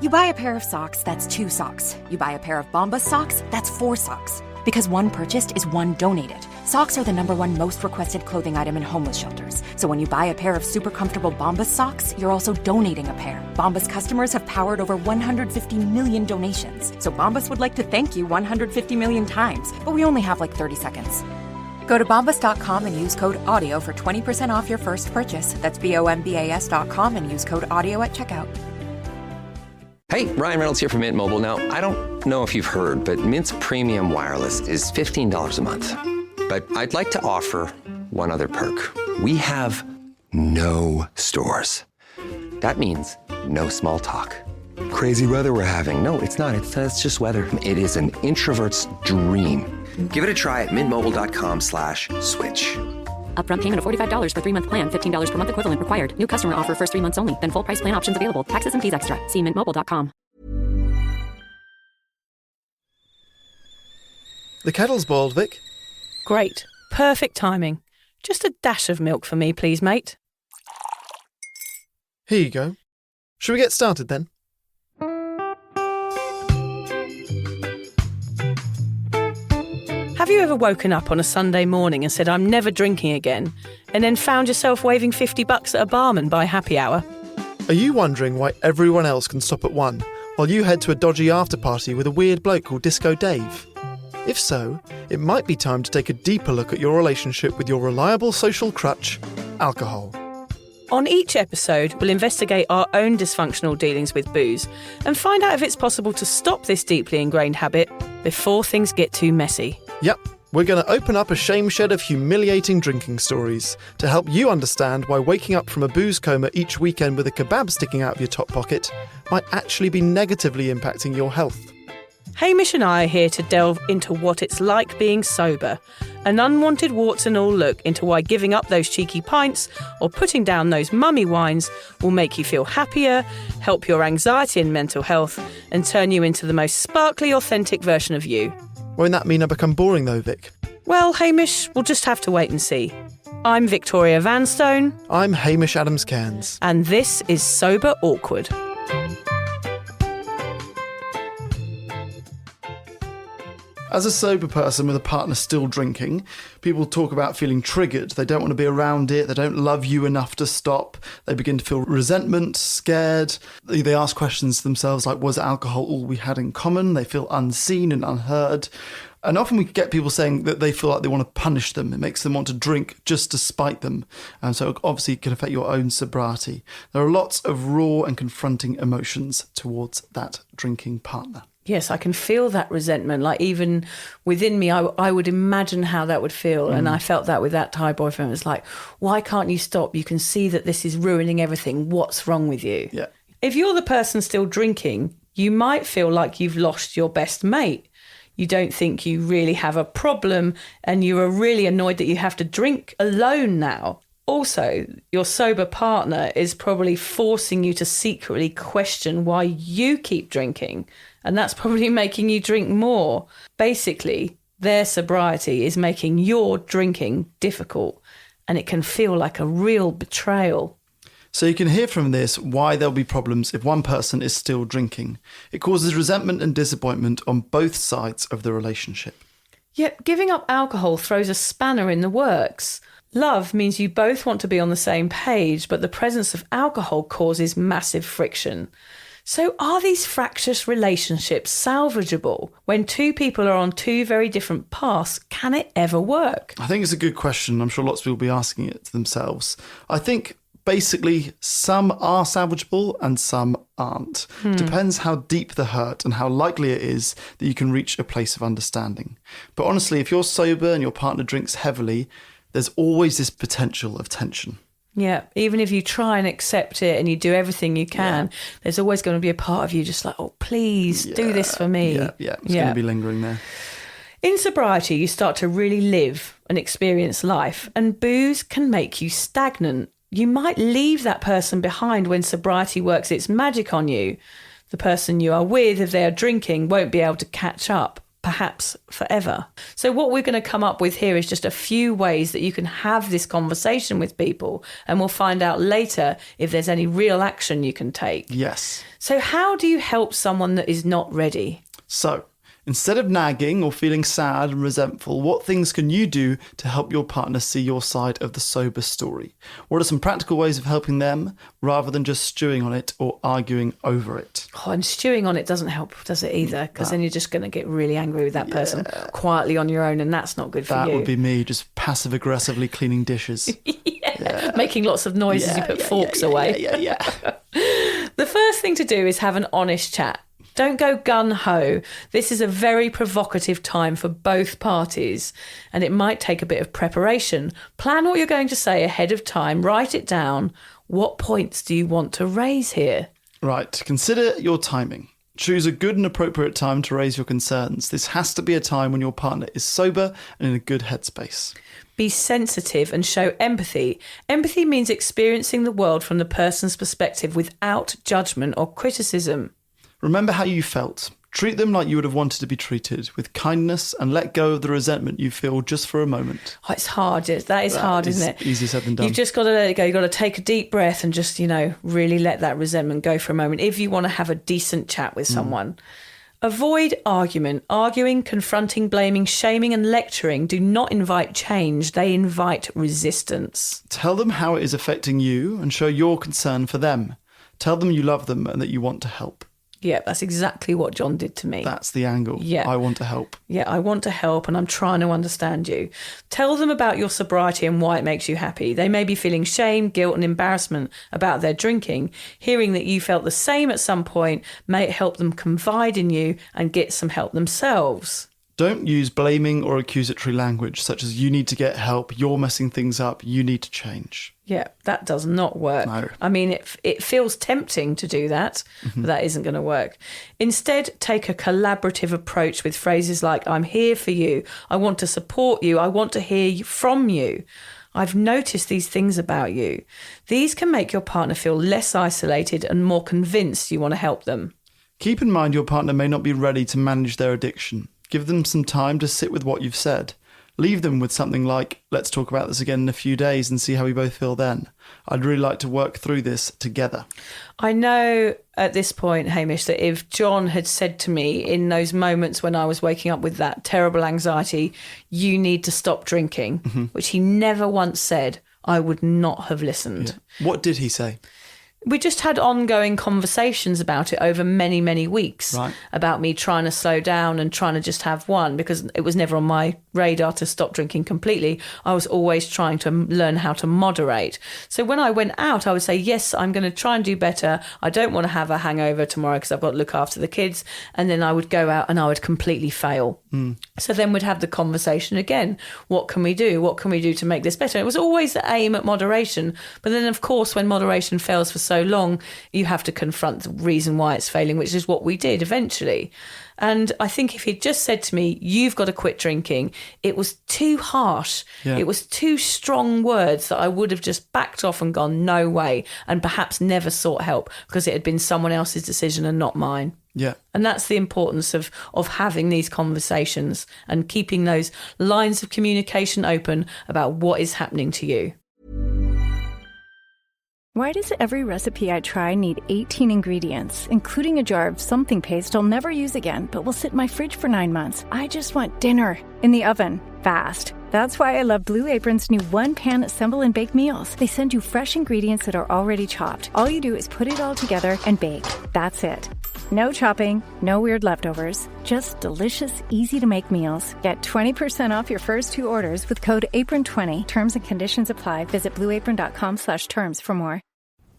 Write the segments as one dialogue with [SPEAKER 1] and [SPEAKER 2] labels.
[SPEAKER 1] You buy a pair of socks, that's 2 socks. You buy a pair of Bombas socks, that's 4 socks. Because one purchased is one donated. Socks are the #1 most requested clothing item in homeless shelters. So when you buy a pair of super comfortable Bombas socks, you're also donating a pair. Bombas customers have powered over 150 million donations. So Bombas would like to thank you 150 million times. But we only have like 30 seconds. Go to bombas.com and use code AUDIO for 20% off your first purchase. That's BOMBAS.com and use code AUDIO at checkout.
[SPEAKER 2] Hey, Ryan Reynolds here from Mint Mobile. Now, I don't know if you've heard, but Mint's premium wireless is $15 a month. But I'd like to offer one other perk. We have no stores. That means no small talk. Crazy weather we're having. No, it's not. It's just weather. It is an introvert's dream. Give it a try at mintmobile.com/switch.
[SPEAKER 3] Upfront payment of $45 for 3-month plan, $15 per month equivalent required. New customer offer first 3 months only. Then full price plan options available. Taxes and fees extra. See mintmobile.com.
[SPEAKER 4] The kettle's boiled, Vic.
[SPEAKER 5] Great. Perfect timing. Just a dash of milk for me, please, mate.
[SPEAKER 4] Here you go. Shall we get started then?
[SPEAKER 5] Have you ever woken up on a Sunday morning and said, I'm never drinking again, and then found yourself waving $50 at a barman by happy hour?
[SPEAKER 4] Are you wondering why everyone else can stop at 1 while you head to a dodgy after-party with a weird bloke called Disco Dave? If so, it might be time to take a deeper look at your relationship with your reliable social crutch, alcohol.
[SPEAKER 5] On each episode, we'll investigate our own dysfunctional dealings with booze and find out if it's possible to stop this deeply ingrained habit before things get too messy.
[SPEAKER 4] Yep, we're going to open up a shame shed of humiliating drinking stories to help you understand why waking up from a booze coma each weekend with a kebab sticking out of your top pocket might actually be negatively impacting your health.
[SPEAKER 5] Hamish and I are here to delve into what it's like being sober, an unwanted warts and all look into why giving up those cheeky pints or putting down those mummy wines will make you feel happier, help your anxiety and mental health, and turn you into the most sparkly, authentic version of you.
[SPEAKER 4] Won't that mean I become boring though, Vic?
[SPEAKER 5] Well, Hamish, we'll just have to wait and see. I'm Victoria Vanstone.
[SPEAKER 4] I'm Hamish Adams-Cairns.
[SPEAKER 5] And this is Sober Awkward.
[SPEAKER 4] As a sober person with a partner still drinking, people talk about feeling triggered. They don't want to be around it. They don't love you enough to stop. They begin to feel resentment, scared. They ask questions to themselves like, was alcohol all we had in common? They feel unseen and unheard. And often we get people saying that they feel like they want to punish them. It makes them want to drink just to spite them. And so obviously it can affect your own sobriety. There are lots of raw and confronting emotions towards that drinking partner.
[SPEAKER 5] Yes, I can feel that resentment. Like even within me, I would imagine how that would feel. And I felt that with that Thai boyfriend. It's like, why can't you stop? You can see that this is ruining everything. What's wrong with you?
[SPEAKER 4] Yeah.
[SPEAKER 5] If you're the person still drinking, you might feel like you've lost your best mate. You don't think you really have a problem and you are really annoyed that you have to drink alone now. Also, your sober partner is probably forcing you to secretly question why you keep drinking. And that's probably making you drink more. Basically, their sobriety is making your drinking difficult. And it can feel like a real betrayal.
[SPEAKER 4] So you can hear from this why there'll be problems if one person is still drinking. It causes resentment and disappointment on both sides of the relationship.
[SPEAKER 5] Yet giving up alcohol throws a spanner in the works. Love means you both want to be on the same page, but the presence of alcohol causes massive friction. So are these fractious relationships salvageable? When two people are on two very different paths, can it ever work?
[SPEAKER 4] I think it's a good question. I'm sure lots of people will be asking it to themselves. I think basically some are salvageable and some aren't. Depends how deep the hurt and how likely it is that you can reach a place of understanding. But honestly, if you're sober and your partner drinks heavily, there's always this potential of tension.
[SPEAKER 5] Yeah, even if you try and accept it and you do everything you can, there's always going to be a part of you just like, oh, please do this for me.
[SPEAKER 4] Yeah, it's going to be lingering there.
[SPEAKER 5] In sobriety, you start to really live and experience life, and booze can make you stagnant. You might leave that person behind when sobriety works its magic on you. The person you are with, if they are drinking, won't be able to catch up. perhaps forever. So what we're going to come up with here is just a few ways that you can have this conversation with people, and we'll find out later if there's any real action you can take.
[SPEAKER 4] Yes.
[SPEAKER 5] So how do you help someone that is not ready?
[SPEAKER 4] So, instead of nagging or feeling sad and resentful, what things can you do to help your partner see your side of the sober story? What are some practical ways of helping them rather than just stewing on it or arguing over it?
[SPEAKER 5] Oh, and stewing on it doesn't help, does it either? Because then you're just going to get really angry with that person quietly on your own, and that's not good for you.
[SPEAKER 4] That would be me, just passive-aggressively cleaning dishes.
[SPEAKER 5] Making lots of noise as you put forks away.
[SPEAKER 4] Yeah.
[SPEAKER 5] The first thing to do is have an honest chat. Don't go gung-ho. This is a very provocative time for both parties, and it might take a bit of preparation. Plan what you're going to say ahead of time. Write it down. What points do you want to raise here?
[SPEAKER 4] Right. Consider your timing. Choose a good and appropriate time to raise your concerns. This has to be a time when your partner is sober and in a good headspace.
[SPEAKER 5] Be sensitive and show empathy. Empathy means experiencing the world from the person's perspective without judgment or criticism.
[SPEAKER 4] Remember how you felt. Treat them like you would have wanted to be treated, with kindness, and let go of the resentment you feel just for a moment.
[SPEAKER 5] Oh, it's hard. That is hard, isn't it?
[SPEAKER 4] Easier said than done.
[SPEAKER 5] You've just got to let it go. You've got to take a deep breath and just, really let that resentment go for a moment if you want to have a decent chat with someone. Avoid arguing, confronting, blaming, shaming and lecturing do not invite change. They invite resistance.
[SPEAKER 4] Tell them how it is affecting you and show your concern for them. Tell them you love them and that you want to help.
[SPEAKER 5] Yeah, that's exactly what John did to me.
[SPEAKER 4] That's the angle.
[SPEAKER 5] Yeah.
[SPEAKER 4] I want to help.
[SPEAKER 5] Yeah, I want to help and I'm trying to understand you. Tell them about your sobriety and why it makes you happy. They may be feeling shame, guilt and embarrassment about their drinking. Hearing that you felt the same at some point may help them confide in you and get some help themselves.
[SPEAKER 4] Don't use blaming or accusatory language, such as you need to get help, you're messing things up, you need to change.
[SPEAKER 5] Yeah, that does not work.
[SPEAKER 4] No.
[SPEAKER 5] I mean, it feels tempting to do that, but that isn't going to work. Instead, take a collaborative approach with phrases like, I'm here for you, I want to support you, I want to hear from you. I've noticed these things about you. These can make your partner feel less isolated and more convinced you want to help them.
[SPEAKER 4] Keep in mind your partner may not be ready to manage their addiction. Give them some time to sit with what you've said. Leave them with something like, let's talk about this again in a few days and see how we both feel then. I'd really like to work through this together.
[SPEAKER 5] I know at this point, Hamish, that if John had said to me in those moments when I was waking up with that terrible anxiety, you need to stop drinking, which he never once said, I would not have listened.
[SPEAKER 4] Yeah. What did he say?
[SPEAKER 5] We just had ongoing conversations about it over many, many weeks,
[SPEAKER 4] right,
[SPEAKER 5] about me trying to slow down and trying to just have one, because it was never on my radar to stop drinking completely. I was always trying to learn how to moderate. So when I went out, I would say, yes, I'm going to try and do better. I don't want to have a hangover tomorrow because I've got to look after the kids. And then I would go out and I would completely fail. So then we'd have the conversation again. What can we do? What can we do to make this better? It was always the aim at moderation. But then, of course, when moderation fails for so long, you have to confront the reason why it's failing, which is what we did eventually. And I think if he'd just said to me, you've got to quit drinking, it was too harsh.
[SPEAKER 4] Yeah.
[SPEAKER 5] It was too strong words that I would have just backed off and gone, no way, and perhaps never sought help because it had been someone else's decision and not mine.
[SPEAKER 4] Yeah.
[SPEAKER 5] And that's the importance of having these conversations and keeping those lines of communication open about what is happening to you.
[SPEAKER 6] Why does every recipe I try need 18 ingredients, including a jar of something paste I'll never use again, but will sit in my fridge for 9 months? I just want dinner in the oven, fast. That's why I love Blue Apron's new one-pan assemble and bake meals. They send you fresh ingredients that are already chopped. All you do is put it all together and bake. That's it. No chopping, no weird leftovers, just delicious, easy-to-make meals. Get 20% off your first 2 orders with code APRON20. Terms and conditions apply. Visit blueapron.com/terms for more.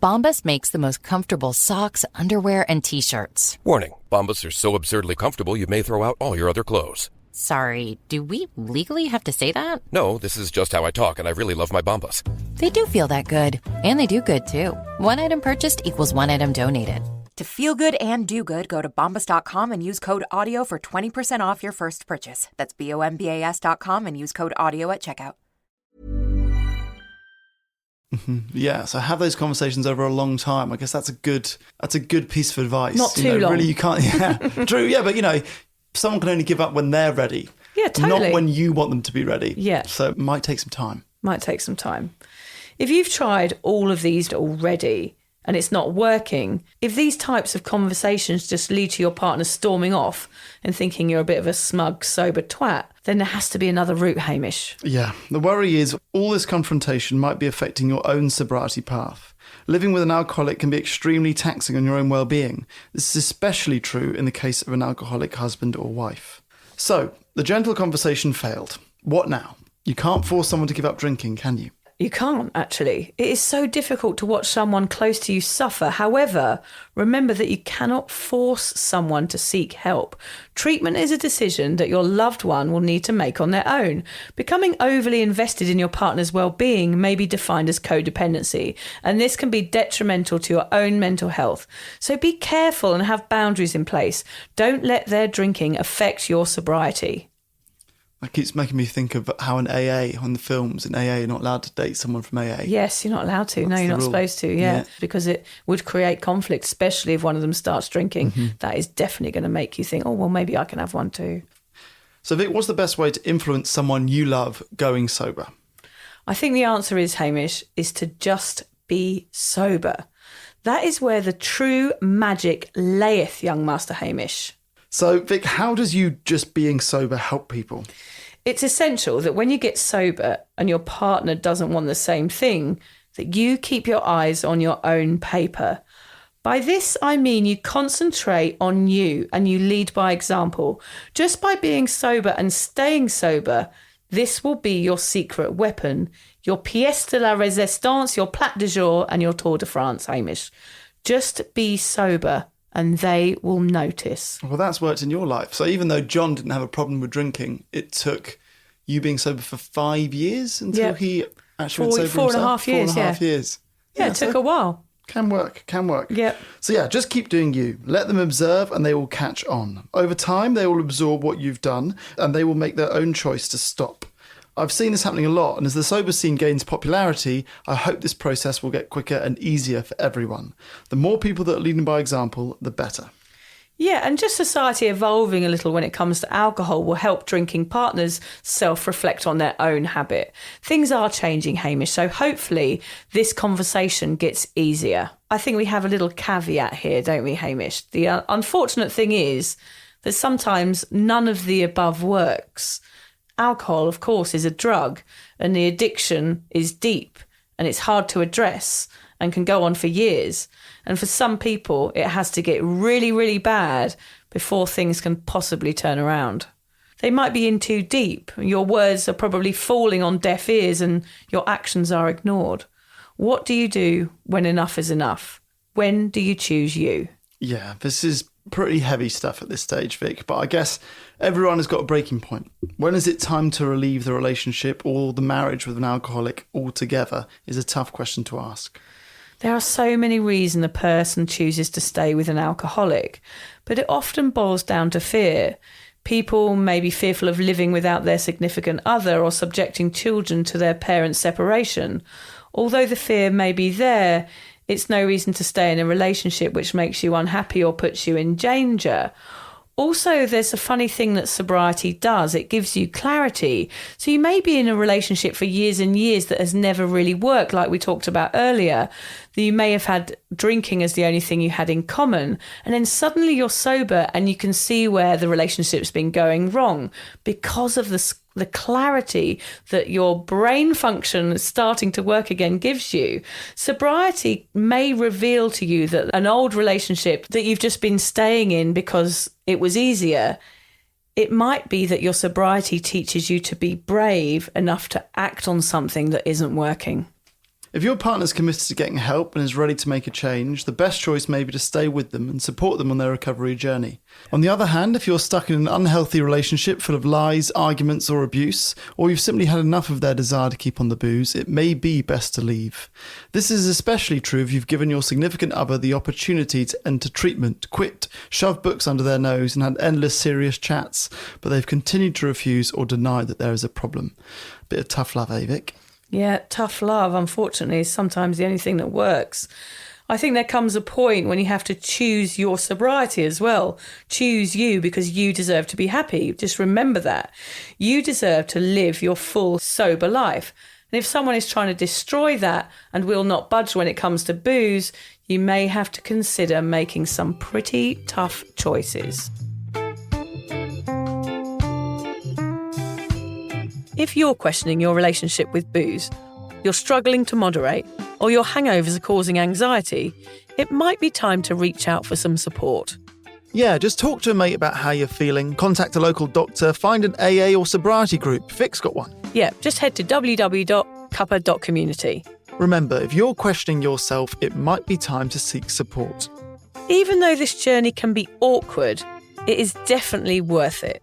[SPEAKER 7] Bombas makes the most comfortable socks, underwear, and T-shirts.
[SPEAKER 8] Warning, Bombas are so absurdly comfortable you may throw out all your other clothes.
[SPEAKER 7] Sorry, do we legally have to say that?
[SPEAKER 8] No, this is just how I talk, and I really love my Bombas.
[SPEAKER 7] They do feel that good. And they do good, too. One item purchased equals one item donated.
[SPEAKER 1] To feel good and do good, go to bombas.com and use code AUDIO for 20% off your first purchase. That's BOMBAS.com and use code AUDIO at checkout.
[SPEAKER 4] Yeah, so have those conversations over a long time. I guess that's a good piece of advice.
[SPEAKER 5] Not too long.
[SPEAKER 4] Really, you can't. Yeah, true. Yeah, but someone can only give up when they're ready.
[SPEAKER 5] Yeah, totally.
[SPEAKER 4] Not when you want them to be ready.
[SPEAKER 5] Yeah.
[SPEAKER 4] So it might take some time.
[SPEAKER 5] Might take some time. If you've tried all of these already and it's not working, if these types of conversations just lead to your partner storming off and thinking you're a bit of a smug, sober twat, then there has to be another route, Hamish.
[SPEAKER 4] Yeah. The worry is all this confrontation might be affecting your own sobriety path. Living with an alcoholic can be extremely taxing on your own well-being. This is especially true in the case of an alcoholic husband or wife. So, the gentle conversation failed. What now? You can't force someone to give up drinking, can you?
[SPEAKER 5] You can't, actually. It is so difficult to watch someone close to you suffer. However, remember that you cannot force someone to seek help. Treatment is a decision that your loved one will need to make on their own. Becoming overly invested in your partner's well-being may be defined as codependency, and this can be detrimental to your own mental health. So be careful and have boundaries in place. Don't let their drinking affect your sobriety.
[SPEAKER 4] That keeps making me think of how in AA, on the films, in AA, you're not allowed to date someone from AA.
[SPEAKER 5] Yes, you're not allowed to. No, you're not supposed to, yeah. Because it would create conflict, especially if one of them starts drinking. Mm-hmm. That is definitely going to make you think, oh, well, maybe I can have one too.
[SPEAKER 4] So, Vic, what's the best way to influence someone you love going sober?
[SPEAKER 5] I think the answer is, Hamish, is to just be sober. That is where the true magic layeth, young Master Hamish.
[SPEAKER 4] So, Vic, how does you just being sober help people?
[SPEAKER 5] It's essential that when you get sober and your partner doesn't want the same thing, that you keep your eyes on your own paper. By this, I mean you concentrate on you and you lead by example. Just by being sober and staying sober, this will be your secret weapon, your pièce de la résistance, your plat de jour and your Tour de France, Hamish. Just be sober. And they will notice. Well,
[SPEAKER 4] that's worked in your life. So even though John didn't have a problem with drinking, it took you being sober for 5 years until he actually went sober himself?
[SPEAKER 5] 4.5 years,
[SPEAKER 4] 4.5 years.
[SPEAKER 5] Yeah, it took a while.
[SPEAKER 4] Can work.
[SPEAKER 5] Yeah.
[SPEAKER 4] So yeah, just keep doing you. Let them observe and they will catch on. Over time, they will absorb what you've done and they will make their own choice to stop. I've seen this happening a lot, and as the sober scene gains popularity, I hope this process will get quicker and easier for everyone. The more people that are leading by example, the better.
[SPEAKER 5] Yeah, and just society evolving a little when it comes to alcohol will help drinking partners self-reflect on their own habit. Things are changing, Hamish, so hopefully this conversation gets easier. I think we have a little caveat here, don't we, Hamish? The unfortunate thing is that sometimes none of the above works. Alcohol, of course, is a drug, and the addiction is deep and it's hard to address and can go on for years. And for some people, it has to get really, really bad before things can possibly turn around. They might be in too deep. Your words are probably falling on deaf ears and your actions are ignored. What do you do when enough is enough? When do you choose you?
[SPEAKER 4] Yeah, this is pretty heavy stuff at this stage, Vic, but I guess everyone has got a breaking point. When is it time to relieve the relationship or the marriage with an alcoholic altogether is a tough question to ask.
[SPEAKER 5] There are so many reasons a person chooses to stay with an alcoholic, but it often boils down to fear. People may be fearful of living without their significant other or subjecting children to their parents' separation. Although the fear may be there, it's no reason to stay in a relationship which makes you unhappy or puts you in danger. Also, there's a funny thing that sobriety does. It gives you clarity. So you may be in a relationship for years and years that has never really worked, like we talked about earlier. That you may have had drinking as the only thing you had in common. And then suddenly you're sober and you can see where the relationship's been going wrong because of the clarity that your brain function is starting to work again gives you. Sobriety may reveal to you that an old relationship that you've just been staying in because it was easier, it might be that your sobriety teaches you to be brave enough to act on something that isn't working.
[SPEAKER 4] If your partner's committed to getting help and is ready to make a change, the best choice may be to stay with them and support them on their recovery journey. On the other hand, if you're stuck in an unhealthy relationship full of lies, arguments or abuse, or you've simply had enough of their desire to keep on the booze, it may be best to leave. This is especially true if you've given your significant other the opportunity to enter treatment, quit, shove books under their nose and had endless serious chats, but they've continued to refuse or deny that there is a problem. Bit of tough love, eh, Vic?
[SPEAKER 5] Yeah, tough love, unfortunately, is sometimes the only thing that works. I think there comes a point when you have to choose your sobriety as well. Choose you because you deserve to be happy. Just remember that. You deserve to live your full sober life. And if someone is trying to destroy that and will not budge when it comes to booze, you may have to consider making some pretty tough choices. If you're questioning your relationship with booze, you're struggling to moderate, or your hangovers are causing anxiety, it might be time to reach out for some support.
[SPEAKER 4] Yeah, just talk to a mate about how you're feeling, contact a local doctor, find an AA or sobriety group. Vic's got one.
[SPEAKER 5] Yeah, just head to www.cuppa.community.
[SPEAKER 4] Remember, if you're questioning yourself, it might be time to seek support.
[SPEAKER 5] Even though this journey can be awkward, it is definitely worth it.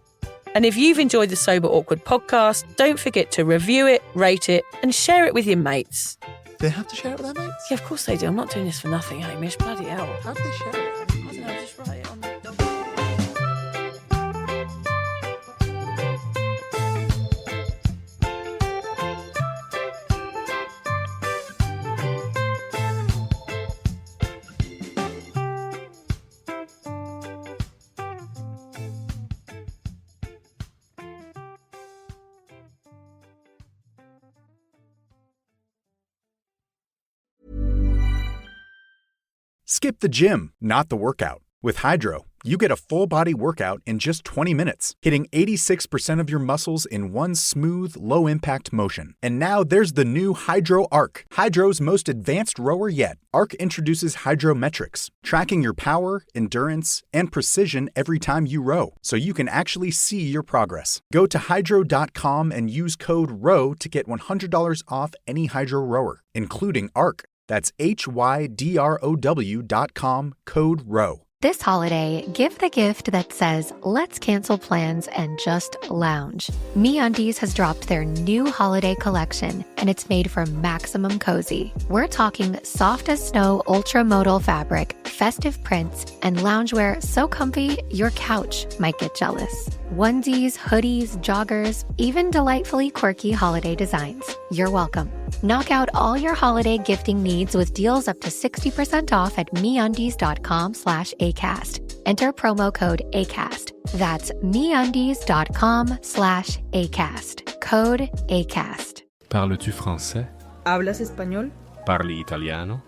[SPEAKER 5] And if you've enjoyed the Sober Awkward podcast, don't forget to review it, rate it, and share it with your mates.
[SPEAKER 4] They have to share it with their mates?
[SPEAKER 5] Yeah, of course they do. I'm not doing this for nothing, Hamish. Bloody hell.
[SPEAKER 4] How do they share it?
[SPEAKER 5] I don't know, just write it on the document.
[SPEAKER 9] Skip the gym, not the workout. With Hydro, you get a full-body workout in just 20 minutes, hitting 86% of your muscles in one smooth, low-impact motion. And now there's the new Hydro Arc, Hydro's most advanced rower yet. Arc introduces Hydrometrics, tracking your power, endurance, and precision every time you row, so you can actually see your progress. Go to hydro.com and use code ROW to get $100 off any Hydro rower, including Arc. That's HYDROW.com, code ROW.
[SPEAKER 10] This holiday, give the gift that says, let's cancel plans and just lounge. MeUndies has dropped their new holiday collection, and it's made for maximum cozy. We're talking soft as snow ultramodal fabric, festive prints, and loungewear so comfy your couch might get jealous. Onesies, hoodies, joggers, even delightfully quirky holiday designs. You're welcome. Knock out all your holiday gifting needs with deals up to 60% off at MeUndies.com/ACAST. Enter promo code ACAST. That's MeUndies.com/ACAST. Code ACAST.
[SPEAKER 11] Parles-tu français?
[SPEAKER 12] ¿Hablas español?
[SPEAKER 11] Parli italiano?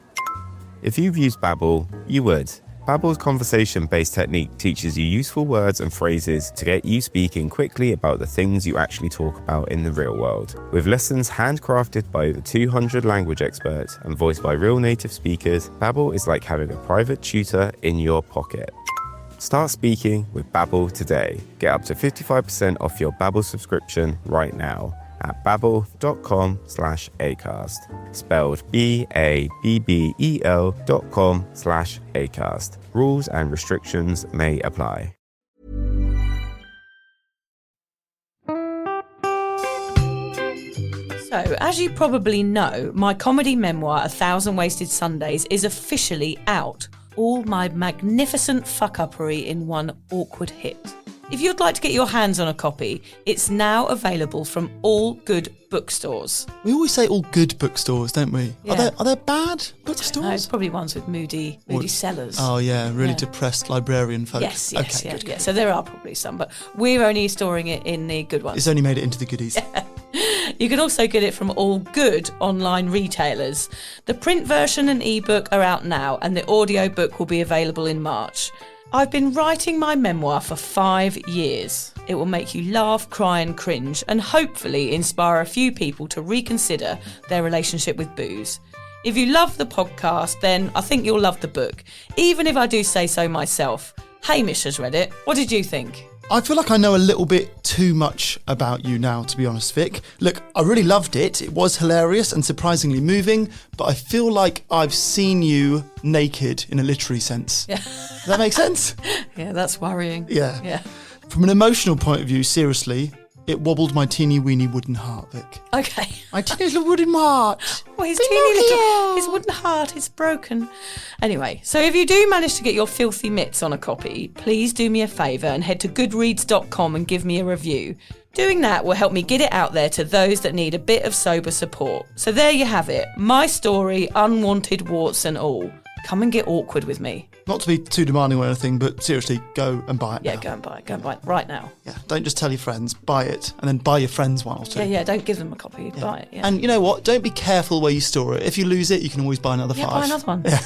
[SPEAKER 13] If you've used Babbel, you would. Babbel's conversation-based technique teaches you useful words and phrases to get you speaking quickly about the things you actually talk about in the real world. With lessons handcrafted by over 200 language experts and voiced by real native speakers, Babbel is like having a private tutor in your pocket. Start speaking with Babbel today. Get up to 55% off your Babbel subscription right now at babbel.com/Acast. Spelled BABBEL.com/Acast. Rules and restrictions may apply.
[SPEAKER 5] So, as you probably know, my comedy memoir, 1,000 Wasted Sundays, is officially out. All my magnificent fuck-uppery in one awkward hit. If you'd like to get your hands on a copy, it's now available from all good bookstores.
[SPEAKER 4] We always say all good bookstores, don't we?
[SPEAKER 5] Yeah.
[SPEAKER 4] Are there bad bookstores?
[SPEAKER 5] No, it's probably ones with moody sellers.
[SPEAKER 4] Oh yeah, really depressed librarian folk.
[SPEAKER 5] Yes,
[SPEAKER 4] okay, good.
[SPEAKER 5] So there are probably some, but we're only storing it in the good ones.
[SPEAKER 4] It's only made it into the goodies.
[SPEAKER 5] You can also get it from all good online retailers. The print version and ebook are out now, and the audiobook will be available in March. I've been writing my memoir for 5 years. It will make you laugh, cry and cringe, and hopefully inspire a few people to reconsider their relationship with booze. If you love the podcast, then I think you'll love the book, even if I do say so myself. Hamish has read it. What did you think?
[SPEAKER 4] I feel like I know a little bit too much about you now, to be honest, Vic. Look, I really loved it. It was hilarious and surprisingly moving, but I feel like I've seen you naked in a literary sense.
[SPEAKER 5] Yeah.
[SPEAKER 4] Does that make sense?
[SPEAKER 5] Yeah, that's worrying.
[SPEAKER 4] Yeah. From an emotional point of view, seriously, it wobbled my teeny weeny wooden heart, Vic.
[SPEAKER 5] Okay.
[SPEAKER 4] My teeny little wooden heart.
[SPEAKER 5] Well, his wooden heart is broken. Anyway, so if you do manage to get your filthy mitts on a copy, please do me a favour and head to goodreads.com and give me a review. Doing that will help me get it out there to those that need a bit of sober support. So there you have it. My story, unwanted warts and all. Come and get awkward with me.
[SPEAKER 4] Not to be too demanding or anything, but seriously, go and buy it now.
[SPEAKER 5] Go and buy it. Go and buy it right now.
[SPEAKER 4] Yeah, don't just tell your friends, buy it, and then buy your friends one or two.
[SPEAKER 5] Yeah, don't give them a copy, buy it. Yeah.
[SPEAKER 4] And you know what? Don't be careful where you store it. If you lose it, you can always buy another 5.
[SPEAKER 5] Buy another one.
[SPEAKER 4] Yeah.